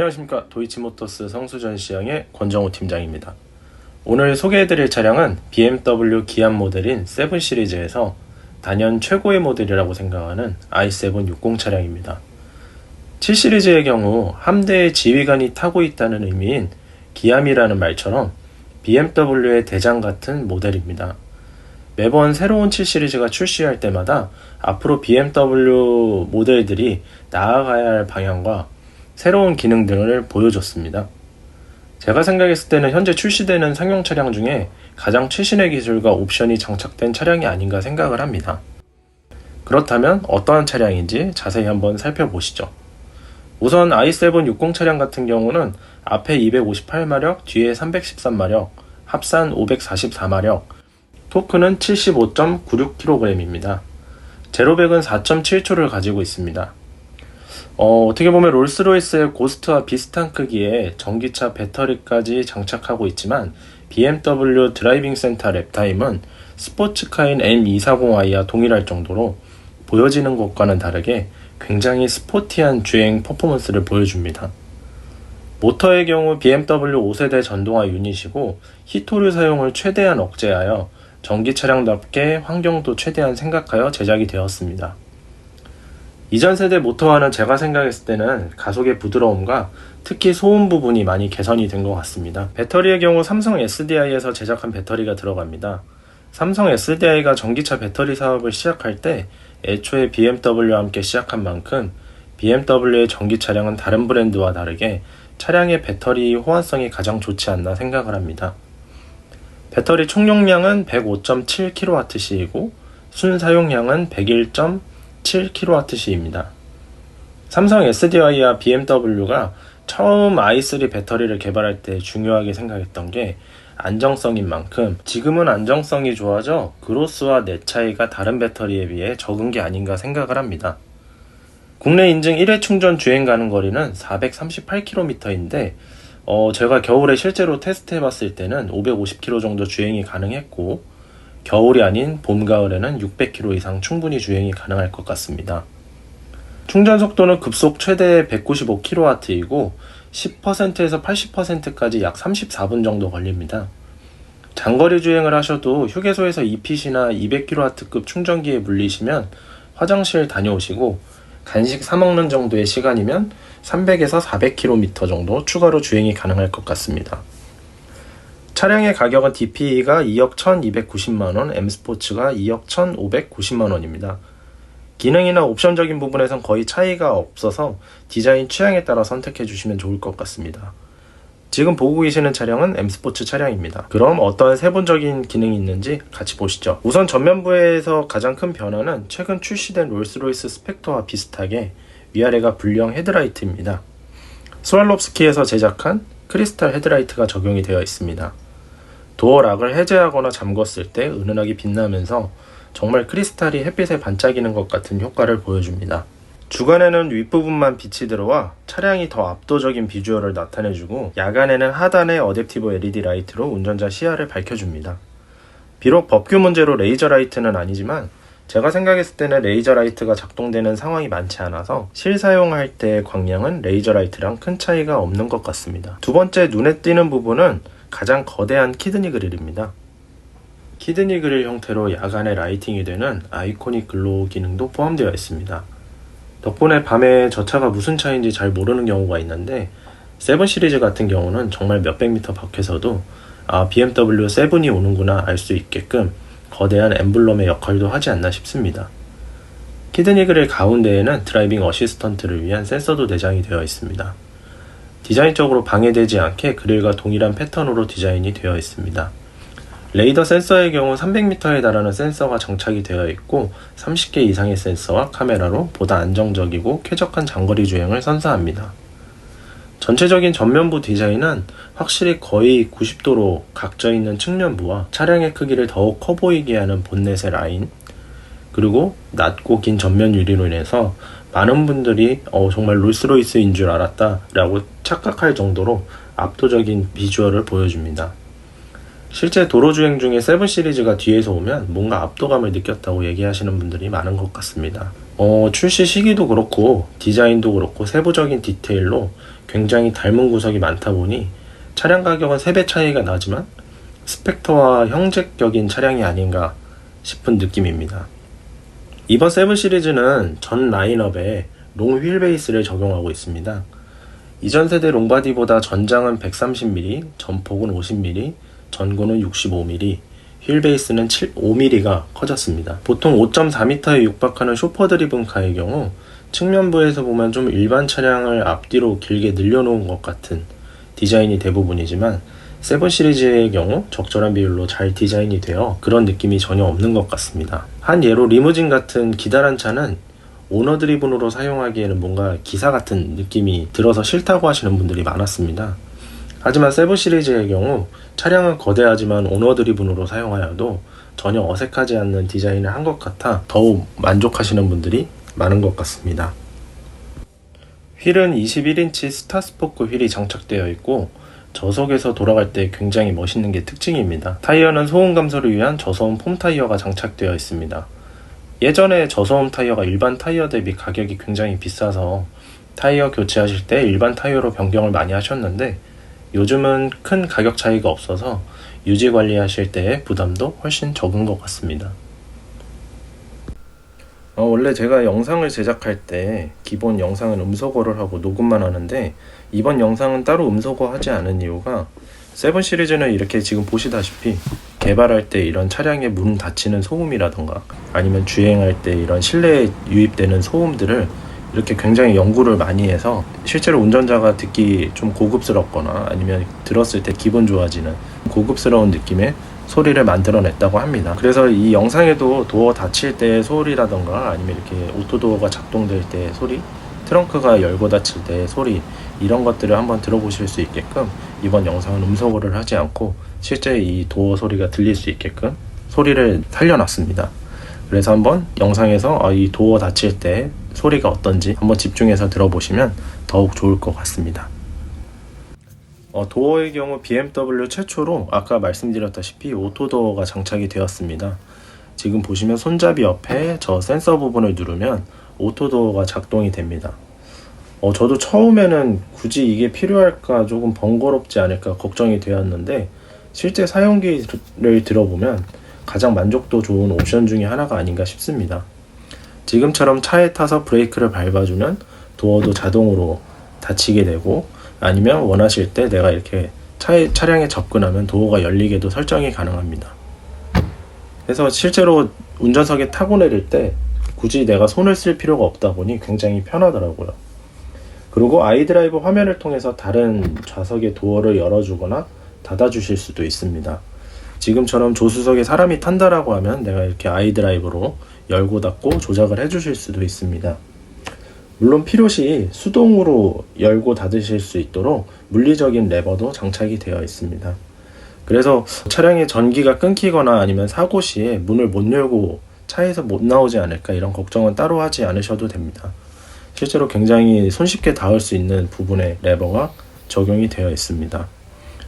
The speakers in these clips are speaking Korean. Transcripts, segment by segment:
안녕하십니까. 도이치모터스 성수전시장의 권정호 팀장입니다. 오늘 소개해드릴 차량은 BMW 기안 모델인 7 시리즈에서 단연 최고의 모델이라고 생각하는 i7 60 차량입니다. 7 시리즈의 경우 함대의 지휘관이 타고 있다는 의미인 기암이라는 말처럼 BMW의 대장 같은 모델입니다. 매번 새로운 7 시리즈가 출시할 때마다 앞으로 BMW 모델들이 나아가야 할 방향과 새로운 기능 등을 보여줬습니다. 제가 생각했을 때는 현재 출시되는 상용 차량 중에 가장 최신의 기술과 옵션이 장착된 차량이 아닌가 생각을 합니다. 그렇다면 어떠한 차량인지 자세히 한번 살펴보시죠. 우선 i7 60 차량 같은 경우는 앞에 258마력, 뒤에 313마력, 합산 544마력, 토크는 75.96kg입니다. 제로백은 4.7초를 가지고 있습니다. 어떻게 보면 롤스로이스의 고스트와 비슷한 크기의 전기차 배터리까지 장착하고 있지만 BMW 드라이빙 센터 랩타임은 스포츠카인 M240i와 동일할 정도로 보여지는 것과는 다르게 굉장히 스포티한 주행 퍼포먼스를 보여줍니다. 모터의 경우 BMW 5세대 전동화 유닛이고 히토류 사용을 최대한 억제하여 전기 차량답게 환경도 최대한 생각하여 제작이 되었습니다. 이전 세대 모터와는 제가 생각했을 때는 가속의 부드러움과 특히 소음 부분이 많이 개선이 된 것 같습니다. 배터리의 경우 삼성 SDI에서 제작한 배터리가 들어갑니다. 삼성 SDI가 전기차 배터리 사업을 시작할 때 애초에 BMW와 함께 시작한 만큼 BMW의 전기 차량은 다른 브랜드와 다르게 차량의 배터리 호환성이 가장 좋지 않나 생각을 합니다. 배터리 총용량은 105.7kWh이고 순사용량은 101.7kWh입니다. 삼성 SDI와 BMW가 처음 i3 배터리를 개발할 때 중요하게 생각했던 게 안정성인 만큼 지금은 안정성이 좋아져 그로스와 넷 차이가 다른 배터리에 비해 적은 게 아닌가 생각을 합니다. 국내 인증 1회 충전 주행 가는 거리는 438km인데 제가 겨울에 실제로 테스트 해봤을 때는 550km 정도 주행이 가능했고 겨울이 아닌 봄, 가을에는 600km 이상 충분히 주행이 가능할 것 같습니다. 충전 속도는 급속 최대 195kW이고 10%에서 80%까지 약 34분 정도 걸립니다. 장거리 주행을 하셔도 휴게소에서 EPC나 200kW급 충전기에 물리시면 화장실 다녀오시고 간식 사 먹는 정도의 시간이면 300에서 400km 정도 추가로 주행이 가능할 것 같습니다. 차량의 가격은 DPE가 2억 1290만원, M스포츠가 2억 1590만원입니다. 기능이나 옵션적인 부분에선 거의 차이가 없어서 디자인 취향에 따라 선택해 주시면 좋을 것 같습니다. 지금 보고 계시는 차량은 M스포츠 차량입니다. 그럼 어떤 세부적인 기능이 있는지 같이 보시죠. 우선 전면부에서 가장 큰 변화는 최근 출시된 롤스로이스 스펙터와 비슷하게 위아래가 불량 헤드라이트입니다. 스왈롭스키에서 제작한 크리스탈 헤드라이트가 적용이 되어 있습니다. 도어락을 해제하거나 잠궜을 때 은은하게 빛나면서 정말 크리스탈이 햇빛에 반짝이는 것 같은 효과를 보여줍니다. 주간에는 윗부분만 빛이 들어와 차량이 더 압도적인 비주얼을 나타내주고 야간에는 하단의 어댑티브 LED 라이트로 운전자 시야를 밝혀줍니다. 비록 법규 문제로 레이저 라이트는 아니지만 제가 생각했을 때는 레이저 라이트가 작동되는 상황이 많지 않아서 실사용할 때의 광량은 레이저 라이트랑 큰 차이가 없는 것 같습니다. 두 번째 눈에 띄는 부분은 가장 거대한 키드니 그릴입니다. 키드니 그릴 형태로 야간에 라이팅이 되는 아이코닉 글로우 기능도 포함되어 있습니다. 덕분에 밤에 저 차가 무슨 차인지 잘 모르는 경우가 있는데 7 시리즈 같은 경우는 정말 몇백 미터 밖에서도 BMW 7이 오는구나 알 수 있게끔 거대한 엠블럼의 역할도 하지 않나 싶습니다. 키드니 그릴 가운데에는 드라이빙 어시스턴트를 위한 센서도 내장이 되어 있습니다. 디자인적으로 방해되지 않게 그릴과 동일한 패턴으로 디자인이 되어 있습니다. 레이더 센서의 경우 300m에 달하는 센서가 장착이 되어 있고 30개 이상의 센서와 카메라로 보다 안정적이고 쾌적한 장거리 주행을 선사합니다. 전체적인 전면부 디자인은 확실히 거의 90도로 각져 있는 측면부와 차량의 크기를 더욱 커 보이게 하는 본넷의 라인, 그리고 낮고 긴 전면 유리로 인해서 많은 분들이 정말 롤스로이스인 줄 알았다 라고 착각할 정도로 압도적인 비주얼을 보여줍니다. 실제 도로주행 중에 7 시리즈가 뒤에서 오면 뭔가 압도감을 느꼈다고 얘기하시는 분들이 많은 것 같습니다. 출시 시기도 그렇고 디자인도 그렇고 세부적인 디테일로 굉장히 닮은 구석이 많다 보니 차량 가격은 3배 차이가 나지만 스펙터와 형제격인 차량이 아닌가 싶은 느낌입니다. 이번 7 시리즈는 전 라인업에 롱 휠베이스를 적용하고 있습니다. 이전 세대 롱바디보다 전장은 130mm, 전폭은 50mm, 전고는 65mm, 휠베이스는 5mm가 커졌습니다. 보통 5.4m에 육박하는 쇼퍼 드리븐카의 경우 측면부에서 보면 좀 일반 차량을 앞뒤로 길게 늘려놓은 것 같은 디자인이 대부분이지만 7 시리즈의 경우 적절한 비율로 잘 디자인이 되어 그런 느낌이 전혀 없는 것 같습니다. 한 예로 리무진 같은 기다란 차는 오너 드리븐으로 사용하기에는 뭔가 기사 같은 느낌이 들어서 싫다고 하시는 분들이 많았습니다. 하지만 7 시리즈의 경우 차량은 거대하지만 오너 드리븐으로 사용하여도 전혀 어색하지 않는 디자인을 한 것 같아 더욱 만족하시는 분들이 많은 것 같습니다. 휠은 21인치 스타스포크 휠이 장착되어 있고 저속에서 돌아갈 때 굉장히 멋있는 게 특징입니다. 타이어는 소음 감소를 위한 저소음 폼 타이어가 장착되어 있습니다. 예전에 저소음 타이어가 일반 타이어 대비 가격이 굉장히 비싸서 타이어 교체하실 때 일반 타이어로 변경을 많이 하셨는데 요즘은 큰 가격 차이가 없어서 유지 관리하실 때의 부담도 훨씬 적은 것 같습니다. 원래 제가 영상을 제작할 때 기본 영상은 음소거를 하고 녹음만 하는데 이번 영상은 따로 음소거 하지 않은 이유가 7 시리즈는 이렇게 지금 보시다시피 개발할 때 이런 차량에 문 닫히는 소음이라던가 아니면 주행할 때 이런 실내에 유입되는 소음들을 이렇게 굉장히 연구를 많이 해서 실제로 운전자가 듣기 좀 고급스럽거나 아니면 들었을 때 기분 좋아지는 고급스러운 느낌의 소리를 만들어냈다고 합니다. 그래서 이 영상에도 도어 닫힐 때 소리라던가 아니면 이렇게 오토도어가 작동될 때 소리, 트렁크가 열고 닫힐 때 소리 이런 것들을 한번 들어보실 수 있게끔 이번 영상은 음소거를 하지 않고 실제 이 도어 소리가 들릴 수 있게끔 소리를 살려놨습니다. 그래서 한번 영상에서 이 도어 닫힐 때 소리가 어떤지 한번 집중해서 들어보시면 더욱 좋을 것 같습니다. 도어의 경우 BMW 최초로 아까 말씀드렸다시피 오토도어가 장착이 되었습니다. 지금 보시면 손잡이 옆에 저 센서 부분을 누르면 오토도어가 작동이 됩니다. 저도 처음에는 굳이 이게 필요할까 조금 번거롭지 않을까 걱정이 되었는데 실제 사용기를 들어보면 가장 만족도 좋은 옵션 중에 하나가 아닌가 싶습니다. 지금처럼 차에 타서 브레이크를 밟아주면 도어도 자동으로 닫히게 되고 아니면 원하실 때 내가 이렇게 차량에 접근하면 도어가 열리게도 설정이 가능합니다. 그래서 실제로 운전석에 타고 내릴 때 굳이 내가 손을 쓸 필요가 없다 보니 굉장히 편하더라고요. 그리고 아이드라이브 화면을 통해서 다른 좌석의 도어를 열어주거나 닫아주실 수도 있습니다. 지금처럼 조수석에 사람이 탄다라고 하면 내가 이렇게 아이드라이브로 열고 닫고 조작을 해주실 수도 있습니다. 물론 필요시 수동으로 열고 닫으실 수 있도록 물리적인 레버도 장착이 되어 있습니다. 그래서 차량의 전기가 끊기거나 아니면 사고 시에 문을 못 열고 차에서 못 나오지 않을까 이런 걱정은 따로 하지 않으셔도 됩니다. 실제로 굉장히 손쉽게 닿을 수 있는 부분에 레버가 적용이 되어 있습니다.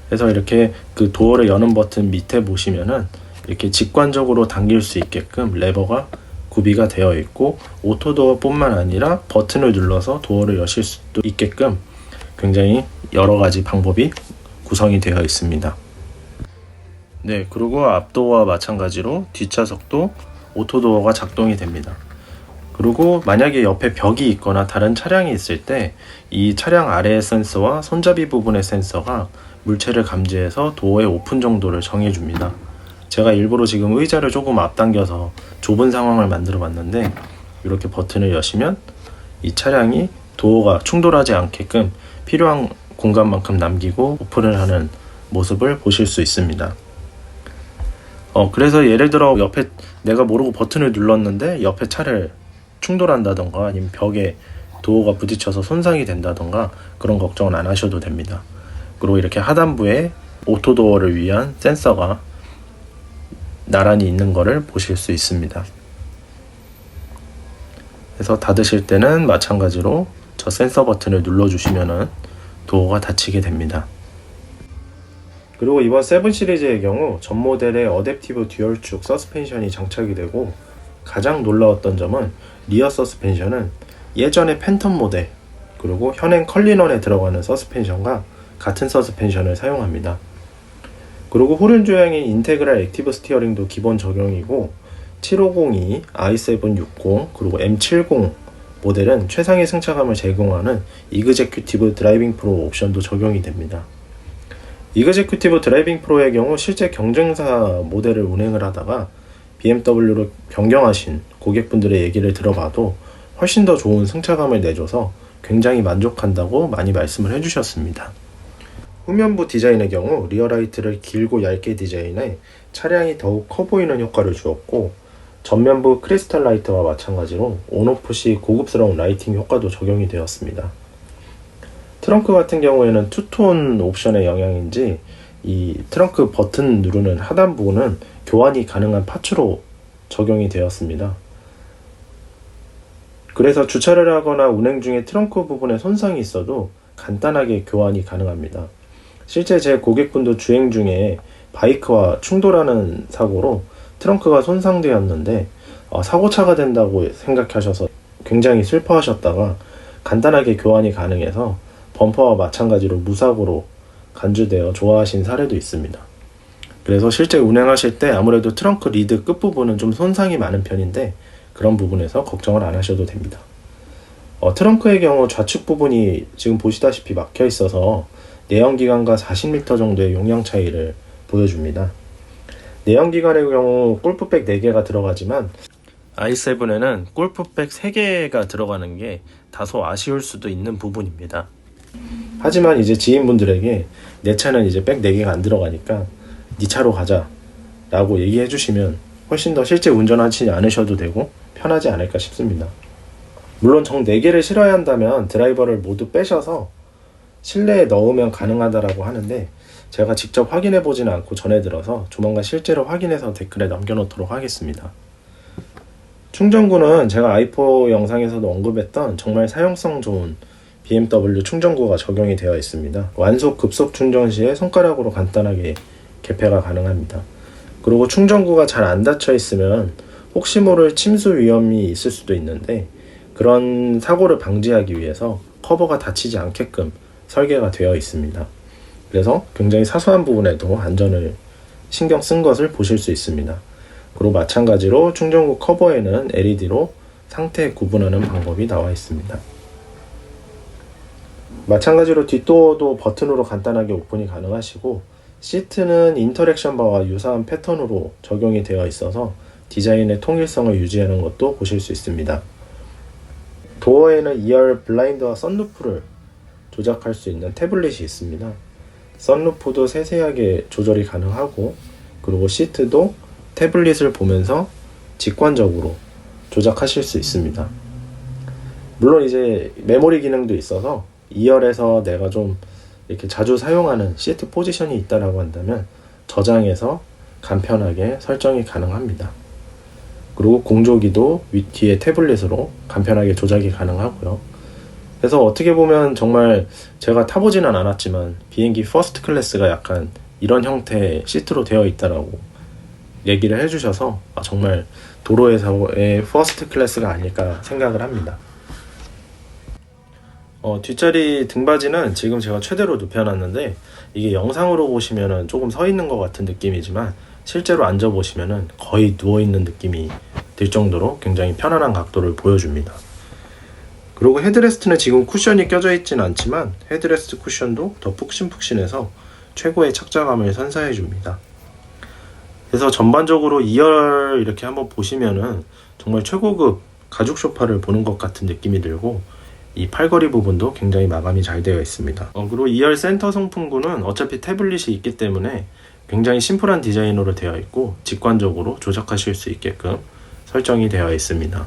그래서 이렇게 그 도어를 여는 버튼 밑에 보시면은 이렇게 직관적으로 당길 수 있게끔 레버가 구비가 되어 있고 오토도어 뿐만 아니라 버튼을 눌러서 도어를 여실 수도 있게끔 굉장히 여러 가지 방법이 구성이 되어 있습니다. 네, 그리고 앞도어와 마찬가지로 뒷좌석도 오토도어가 작동이 됩니다. 그리고 만약에 옆에 벽이 있거나 다른 차량이 있을 때 이 차량 아래의 센서와 손잡이 부분의 센서가 물체를 감지해서 도어의 오픈 정도를 정해줍니다. 제가 일부러 지금 의자를 조금 앞당겨서 좁은 상황을 만들어 봤는데 이렇게 버튼을 여시면 이 차량이 도어가 충돌하지 않게끔 필요한 공간만큼 남기고 오픈을 하는 모습을 보실 수 있습니다. 그래서 예를 들어 옆에 내가 모르고 버튼을 눌렀는데 옆에 차를 충돌한다던가 아니면 벽에 도어가 부딪혀서 손상이 된다던가 그런 걱정은 안 하셔도 됩니다. 그리고 이렇게 하단부에 오토도어를 위한 센서가 나란히 있는 것을 보실 수 있습니다. 그래서 닫으실 때는 마찬가지로 저 센서 버튼을 눌러주시면 도어가 닫히게 됩니다. 그리고 이번 7 시리즈의 경우 전 모델에 어댑티브 듀얼축 서스펜션이 장착이 되고 가장 놀라웠던 점은 리어 서스펜션은 예전의 팬텀 모델 그리고 현행 컬리넌에 들어가는 서스펜션과 같은 서스펜션을 사용합니다. 그리고 후륜 조향인 인테그랄 액티브 스티어링도 기본 적용이고 7502, i760 그리고 M70 모델은 최상의 승차감을 제공하는 이그제큐티브 드라이빙 프로 옵션도 적용이 됩니다. 이그제큐티브 드라이빙 프로의 경우 실제 경쟁사 모델을 운행을 하다가 BMW로 변경하신 고객분들의 얘기를 들어봐도 훨씬 더 좋은 승차감을 내줘서 굉장히 만족한다고 많이 말씀을 해주셨습니다. 후면부 디자인의 경우 리어라이트를 길고 얇게 디자인해 차량이 더욱 커 보이는 효과를 주었고 전면부 크리스탈 라이트와 마찬가지로 온오프 시 고급스러운 라이팅 효과도 적용이 되었습니다. 트렁크 같은 경우에는 투톤 옵션의 영향인지 이 트렁크 버튼 누르는 하단 부분은 교환이 가능한 파츠로 적용이 되었습니다. 그래서 주차를 하거나 운행 중에 트렁크 부분에 손상이 있어도 간단하게 교환이 가능합니다. 실제 제 고객분도 주행 중에 바이크와 충돌하는 사고로 트렁크가 손상되었는데 사고차가 된다고 생각하셔서 굉장히 슬퍼하셨다가 간단하게 교환이 가능해서 범퍼와 마찬가지로 무사고로 간주되어 좋아하신 사례도 있습니다. 그래서 실제 운행하실 때 아무래도 트렁크 리드 끝부분은 좀 손상이 많은 편인데 그런 부분에서 걱정을 안 하셔도 됩니다. 트렁크의 경우 좌측 부분이 지금 보시다시피 막혀 있어서 내연기관과 40리터 정도의 용량 차이를 보여줍니다. 내연기관의 경우 골프백 4개가 들어가지만 i7에는 골프백 3개가 들어가는 게 다소 아쉬울 수도 있는 부분입니다. 하지만 이제 지인분들에게 내 차는 이제 백 4개가 안 들어가니까 네 차로 가자 라고 얘기해 주시면 훨씬 더 실제 운전하지 않으셔도 되고 편하지 않을까 싶습니다. 물론 정 4개를 실어야 한다면 드라이버를 모두 빼셔서 실내에 넣으면 가능하다라고 하는데 제가 직접 확인해 보지는 않고 전해 들어서 조만간 실제로 확인해서 댓글에 남겨놓도록 하겠습니다. 충전구는 제가 i4 영상에서도 언급했던 정말 사용성 좋은 BMW 충전구가 적용이 되어 있습니다. 완속 급속 충전 시에 손가락으로 간단하게 개폐가 가능합니다. 그리고 충전구가 잘 안 닫혀 있으면 혹시 모를 침수 위험이 있을 수도 있는데 그런 사고를 방지하기 위해서 커버가 닫히지 않게끔 설계가 되어 있습니다. 그래서 굉장히 사소한 부분에도 안전을 신경 쓴 것을 보실 수 있습니다. 그리고 마찬가지로 충전구 커버에는 LED로 상태 구분하는 방법이 나와 있습니다. 마찬가지로 뒷도어도 버튼으로 간단하게 오픈이 가능하시고 시트는 인터랙션 바와 유사한 패턴으로 적용이 되어 있어서 디자인의 통일성을 유지하는 것도 보실 수 있습니다. 도어에는 2열 블라인드와 썬루프를 조작할 수 있는 태블릿이 있습니다. 썬루프도 세세하게 조절이 가능하고 그리고 시트도 태블릿을 보면서 직관적으로 조작하실 수 있습니다. 물론 이제 메모리 기능도 있어서 2열에서 내가 좀 이렇게 자주 사용하는 시트 포지션이 있다라고 한다면 저장해서 간편하게 설정이 가능합니다. 그리고 공조기도 뒤에 태블릿으로 간편하게 조작이 가능하고요. 그래서 어떻게 보면 정말 제가 타보지는 않았지만 비행기 퍼스트 클래스가 약간 이런 형태의 시트로 되어 있다라고 얘기를 해주셔서 정말 도로에서의 퍼스트 클래스가 아닐까 생각을 합니다. 뒷자리 등받이는 지금 제가 최대로 눕혀놨는데 이게 영상으로 보시면 조금 서 있는 것 같은 느낌이지만 실제로 앉아보시면 거의 누워있는 느낌이 들 정도로 굉장히 편안한 각도를 보여줍니다. 그리고 헤드레스트는 지금 쿠션이 껴져 있진 않지만 헤드레스트 쿠션도 더 푹신푹신해서 최고의 착자감을 선사해 줍니다. 그래서 전반적으로 2열 이렇게 한번 보시면은 정말 최고급 가죽 소파를 보는 것 같은 느낌이 들고 이 팔걸이 부분도 굉장히 마감이 잘 되어 있습니다. 그리고 2열 센터 송풍구는 어차피 태블릿이 있기 때문에 굉장히 심플한 디자인으로 되어 있고 직관적으로 조작하실 수 있게끔 설정이 되어 있습니다.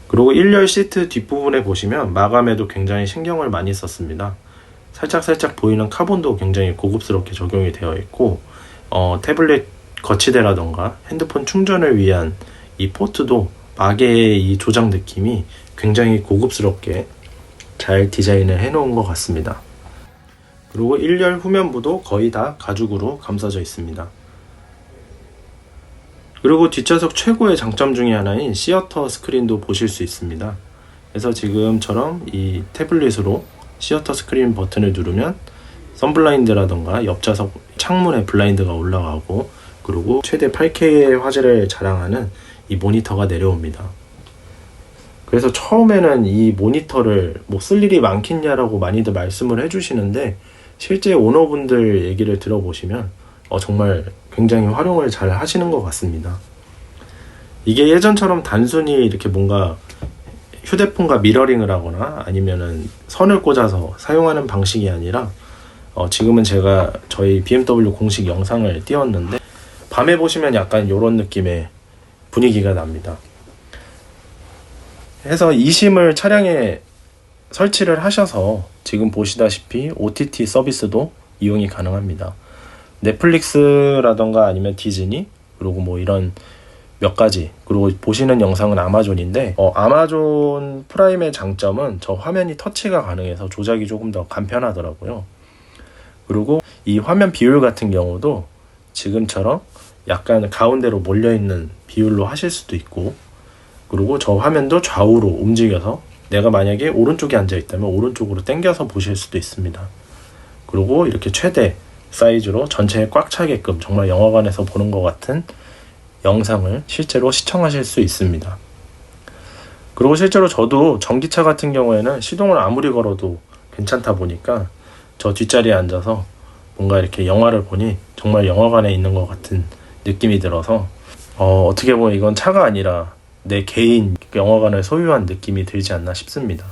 그리고 1열 시트 뒷부분에 보시면 마감에도 굉장히 신경을 많이 썼습니다. 살짝 보이는 카본도 굉장히 고급스럽게 적용이 되어 있고 태블릿 거치대라던가 핸드폰 충전을 위한 이 포트도 마개의 이 조작 느낌이 굉장히 고급스럽게 잘 디자인을 해놓은 것 같습니다. 그리고 1열 후면부도 거의 다 가죽으로 감싸져 있습니다. 그리고 뒷좌석 최고의 장점 중에 하나인 시어터 스크린도 보실 수 있습니다. 그래서 지금처럼 이 태블릿으로 시어터 스크린 버튼을 누르면 선블라인드라던가 옆좌석 창문에 블라인드가 올라가고, 그리고 최대 8K의 화질을 자랑하는 이 모니터가 내려옵니다. 그래서 처음에는 이 모니터를 뭐 쓸 일이 많겠냐라고 많이들 말씀을 해주시는데, 실제 오너분들 얘기를 들어보시면 정말 굉장히 활용을 잘 하시는 것 같습니다. 이게 예전처럼 단순히 이렇게 뭔가 휴대폰과 미러링을 하거나 아니면은 선을 꽂아서 사용하는 방식이 아니라, 지금은 제가 저희 BMW 공식 영상을 띄웠는데 밤에 보시면 약간 이런 느낌의 분위기가 납니다. 해서 eSIM을 차량에 설치를 하셔서 지금 보시다시피 OTT 서비스도 이용이 가능합니다. 넷플릭스라던가 아니면 디즈니, 그리고 뭐 이런 몇 가지, 그리고 보시는 영상은 아마존인데, 아마존 프라임의 장점은 저 화면이 터치가 가능해서 조작이 조금 더 간편하더라고요. 그리고 이 화면 비율 같은 경우도 지금처럼 약간 가운데로 몰려있는 비율로 하실 수도 있고, 그리고 저 화면도 좌우로 움직여서 내가 만약에 오른쪽에 앉아있다면 오른쪽으로 당겨서 보실 수도 있습니다. 그리고 이렇게 최대 사이즈로 전체에 꽉 차게끔 정말 영화관에서 보는 것 같은 영상을 실제로 시청하실 수 있습니다. 그리고 실제로 저도 전기차 같은 경우에는 시동을 아무리 걸어도 괜찮다 보니까 저 뒷자리에 앉아서 뭔가 이렇게 영화를 보니 정말 영화관에 있는 것 같은 느낌이 들어서 어떻게 보면 이건 차가 아니라 내 개인 영화관을 소유한 느낌이 들지 않나 싶습니다.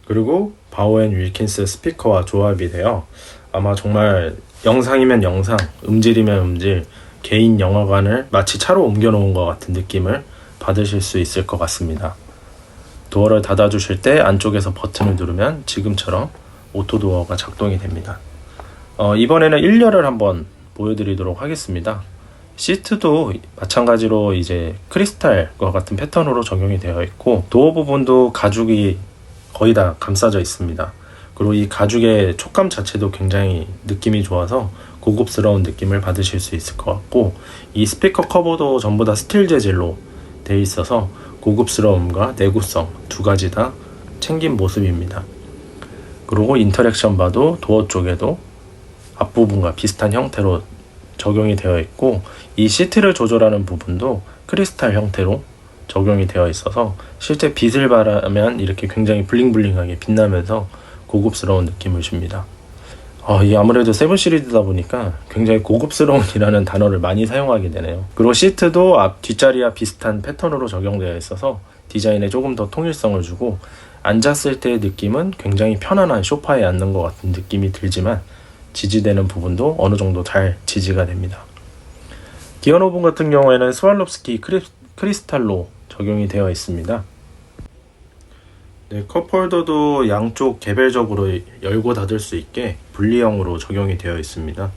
그리고 바오앤윌킨스 스피커와 조합이 되어 아마 정말 영상이면 영상, 음질이면 음질, 개인 영화관을 마치 차로 옮겨놓은 것 같은 느낌을 받으실 수 있을 것 같습니다. 도어를 닫아주실 때 안쪽에서 버튼을 누르면 지금처럼 오토도어가 작동이 됩니다. 이번에는 1열을 한번 보여드리도록 하겠습니다. 시트도 마찬가지로 이제 크리스탈과 같은 패턴으로 적용이 되어 있고, 도어 부분도 가죽이 거의 다 감싸져 있습니다. 그리고 이 가죽의 촉감 자체도 굉장히 느낌이 좋아서 고급스러운 느낌을 받으실 수 있을 것 같고, 이 스피커 커버도 전부 다 스틸 재질로 되어 있어서 고급스러움과 내구성 두 가지 다 챙긴 모습입니다. 그리고 인터랙션 바도 도어 쪽에도 앞부분과 비슷한 형태로 적용이 되어 있고, 이 시트를 조절하는 부분도 크리스탈 형태로 적용이 되어 있어서 실제 빛을 발하면 이렇게 굉장히 블링블링하게 빛나면서 고급스러운 느낌을 줍니다. 이 아무래도 7 시리즈다 보니까 굉장히 고급스러운이라는 단어를 많이 사용하게 되네요. 그리고 시트도 앞 뒷자리와 비슷한 패턴으로 적용되어 있어서 디자인에 조금 더 통일성을 주고, 앉았을 때의 느낌은 굉장히 편안한 소파에 앉는 것 같은 느낌이 들지만 지지되는 부분도 어느 정도 잘 지지가 됩니다. 기어 노브 같은 경우에는 스왈롭스키 크리스탈로 적용이 되어 있습니다. 네, 컵홀더도 양쪽 개별적으로 열고 닫을 수 있게 분리형으로 적용이 되어 있습니다.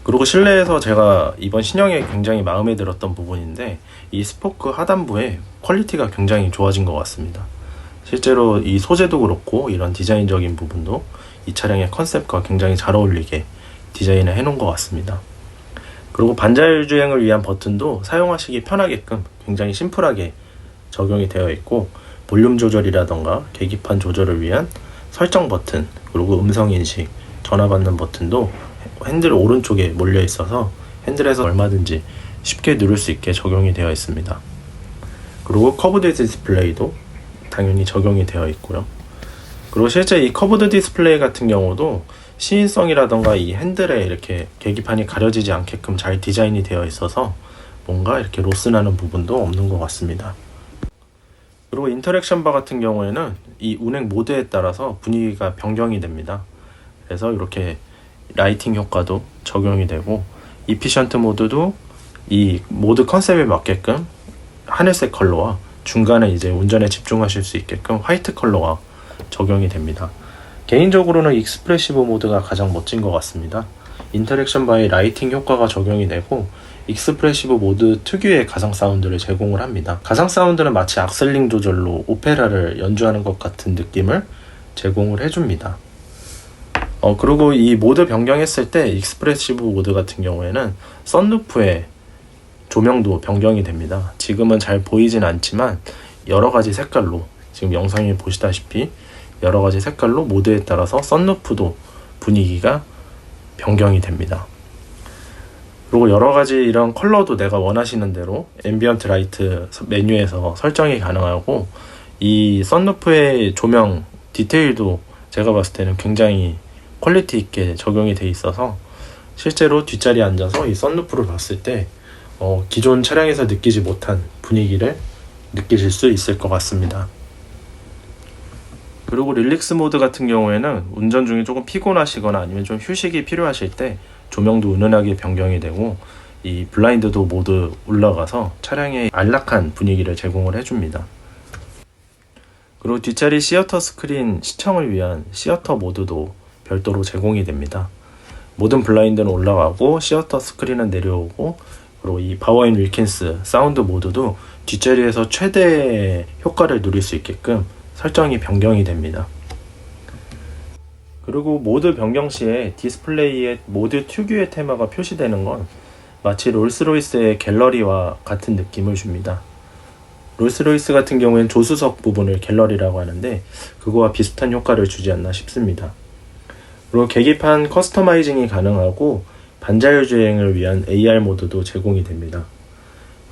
그리고 실내에서 제가 이번 신형에 굉장히 마음에 들었던 부분인데, 이 스포크 하단부의 퀄리티가 굉장히 좋아진 것 같습니다. 실제로 이 소재도 그렇고 이런 디자인적인 부분도 이 차량의 컨셉과 굉장히 잘 어울리게 디자인을 해놓은 것 같습니다. 그리고 반자율 주행을 위한 버튼도 사용하시기 편하게끔 굉장히 심플하게 적용이 되어 있고, 볼륨 조절이라던가 계기판 조절을 위한 설정 버튼, 그리고 음성 인식, 전화 받는 버튼도 핸들 오른쪽에 몰려 있어서 핸들에서 얼마든지 쉽게 누를 수 있게 적용이 되어 있습니다. 그리고 커브드 디스플레이도 당연히 적용이 되어 있고요. 그리고 실제 이 커브드 디스플레이 같은 경우도 시인성이라던가 이 핸들에 이렇게 계기판이 가려지지 않게끔 잘 디자인이 되어 있어서 뭔가 이렇게 로스나는 부분도 없는 것 같습니다. 그리고 인터랙션 바 같은 경우에는 이 운행 모드에 따라서 분위기가 변경이 됩니다. 그래서 이렇게 라이팅 효과도 적용이 되고, 이피션트 모드도 이 모드 컨셉에 맞게끔 하늘색 컬러와 중간에 이제 운전에 집중하실 수 있게끔 화이트 컬러가 적용이 됩니다. 개인적으로는 익스프레시브 모드가 가장 멋진 것 같습니다. 인터랙션 바의 라이팅 효과가 적용이 되고, 익스프레시브 모드 특유의 가상 사운드를 제공을 합니다. 가상 사운드는 마치 악셀링 조절로 오페라를 연주하는 것 같은 느낌을 제공을 해줍니다. 그리고 이 모드 변경했을 때 익스프레시브 모드 같은 경우에는 썬루프의 조명도 변경이 됩니다. 지금은 잘 보이진 않지만 여러가지 색깔로, 지금 영상에 보시다시피 여러가지 색깔로 모드에 따라서 썬루프도 분위기가 변경이 됩니다. 그리고 여러가지 이런 컬러도 내가 원하시는 대로 앰비언트 라이트 메뉴에서 설정이 가능하고, 이 썬루프의 조명 디테일도 제가 봤을 때는 굉장히 퀄리티 있게 적용이 돼 있어서 실제로 뒷자리에 앉아서 이 썬루프를 봤을 때 기존 차량에서 느끼지 못한 분위기를 느끼실 수 있을 것 같습니다. 그리고 릴렉스 모드 같은 경우에는 운전 중에 조금 피곤하시거나 아니면 좀 휴식이 필요하실 때 조명도 은은하게 변경이 되고, 이 블라인드도 모두 올라가서 차량에 안락한 분위기를 제공을 해줍니다. 그리고 뒷자리 시어터 스크린 시청을 위한 시어터 모드도 별도로 제공이 됩니다. 모든 블라인드는 올라가고 시어터 스크린은 내려오고, 그리고 이 바워 앤 윌킨스 사운드 모드도 뒷자리에서 최대 효과를 누릴 수 있게끔 설정이 변경이 됩니다. 그리고 모드 변경 시에 디스플레이에 모드 특유의 테마가 표시되는 건 마치 롤스로이스의 갤러리와 같은 느낌을 줍니다. 롤스로이스 같은 경우엔 조수석 부분을 갤러리라고 하는데 그거와 비슷한 효과를 주지 않나 싶습니다. 그리고 계기판 커스터마이징이 가능하고 반자율 주행을 위한 AR 모드도 제공이 됩니다.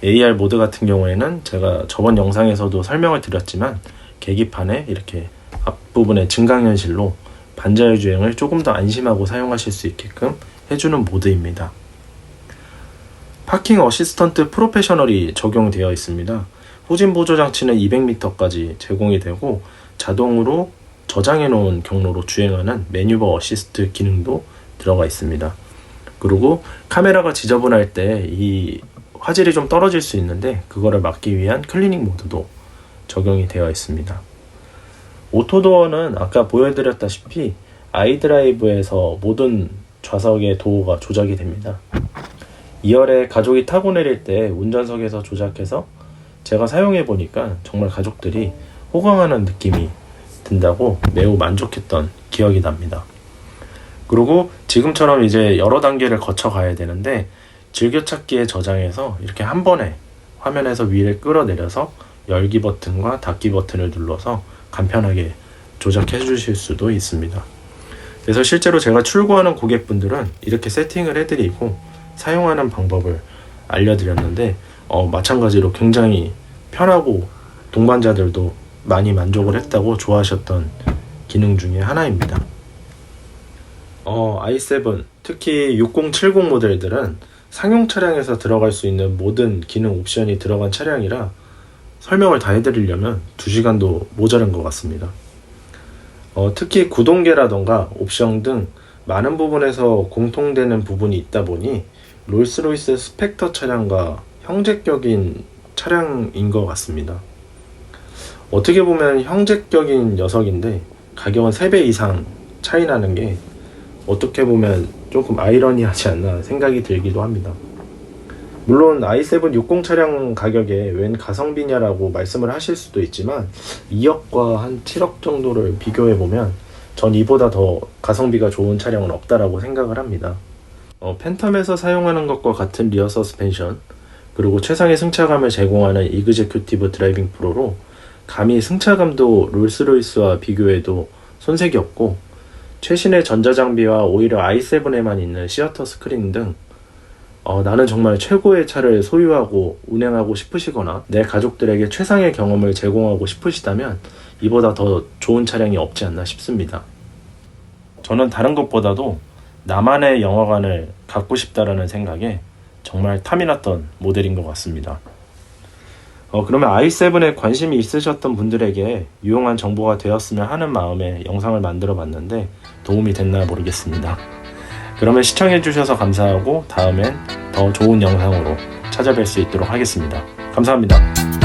AR 모드 같은 경우에는 제가 저번 영상에서도 설명을 드렸지만 계기판에 이렇게 앞부분에 증강현실로 반자율 주행을 조금 더 안심하고 사용하실 수 있게끔 해주는 모드입니다. 파킹 어시스턴트 프로페셔널이 적용되어 있습니다. 후진 보조 장치는 200m까지 제공이 되고 자동으로 저장해 놓은 경로로 주행하는 매뉴버 어시스트 기능도 들어가 있습니다. 그리고 카메라가 지저분할 때 이 화질이 좀 떨어질 수 있는데 그거를 막기 위한 클리닝 모드도 적용이 되어 있습니다. 오토도어는 아까 보여드렸다시피 아이드라이브에서 모든 좌석의 도어가 조작이 됩니다. 2열에 가족이 타고 내릴 때 운전석에서 조작해서 제가 사용해 보니까 정말 가족들이 호강하는 느낌이 든다고 매우 만족했던 기억이 납니다. 그리고 지금처럼 이제 여러 단계를 거쳐 가야 되는데 즐겨찾기에 저장해서 이렇게 한 번에 화면에서 위를 끌어내려서 열기 버튼과 닫기 버튼을 눌러서 간편하게 조작해 주실 수도 있습니다. 그래서 실제로 제가 출고하는 고객분들은 이렇게 세팅을 해드리고 사용하는 방법을 알려드렸는데 마찬가지로 굉장히 편하고 동반자들도 많이 만족을 했다고 좋아하셨던 기능 중에 하나입니다. i7 특히 6070 모델들은 상용 차량에서 들어갈 수 있는 모든 기능 옵션이 들어간 차량이라 설명을 다 해드리려면 2시간도 모자란 것 같습니다. 특히 구동계라던가 옵션 등 많은 부분에서 공통되는 부분이 있다 보니 롤스로이스 스펙터 차량과 형제격인 차량인 것 같습니다. 어떻게 보면 형제격인 녀석인데 가격은 3배 이상 차이 나는 게 어떻게 보면 조금 아이러니하지 않나 생각이 들기도 합니다. 물론 i7 60 차량 가격에 웬 가성비냐라고 말씀을 하실 수도 있지만 2억과 한 7억 정도를 비교해보면 전 이보다 더 가성비가 좋은 차량은 없다라고 생각을 합니다. 팬텀에서 사용하는 것과 같은 리어 서스펜션, 그리고 최상의 승차감을 제공하는 이그제큐티브 드라이빙 프로로 감히 승차감도 롤스로이스와 비교해도 손색이 없고, 최신의 전자장비와 오히려 i7에만 있는 시어터 스크린 등 나는 정말 최고의 차를 소유하고 운행하고 싶으시거나 내 가족들에게 최상의 경험을 제공하고 싶으시다면 이보다 더 좋은 차량이 없지 않나 싶습니다. 저는 다른 것보다도 나만의 영화관을 갖고 싶다라는 생각에 정말 탐이 났던 모델인 것 같습니다. 그러면 i7에 관심이 있으셨던 분들에게 유용한 정보가 되었으면 하는 마음에 영상을 만들어 봤는데 도움이 됐나 모르겠습니다. 그러면 시청해주셔서 감사하고 다음엔 더 좋은 영상으로 찾아뵐 수 있도록 하겠습니다. 감사합니다.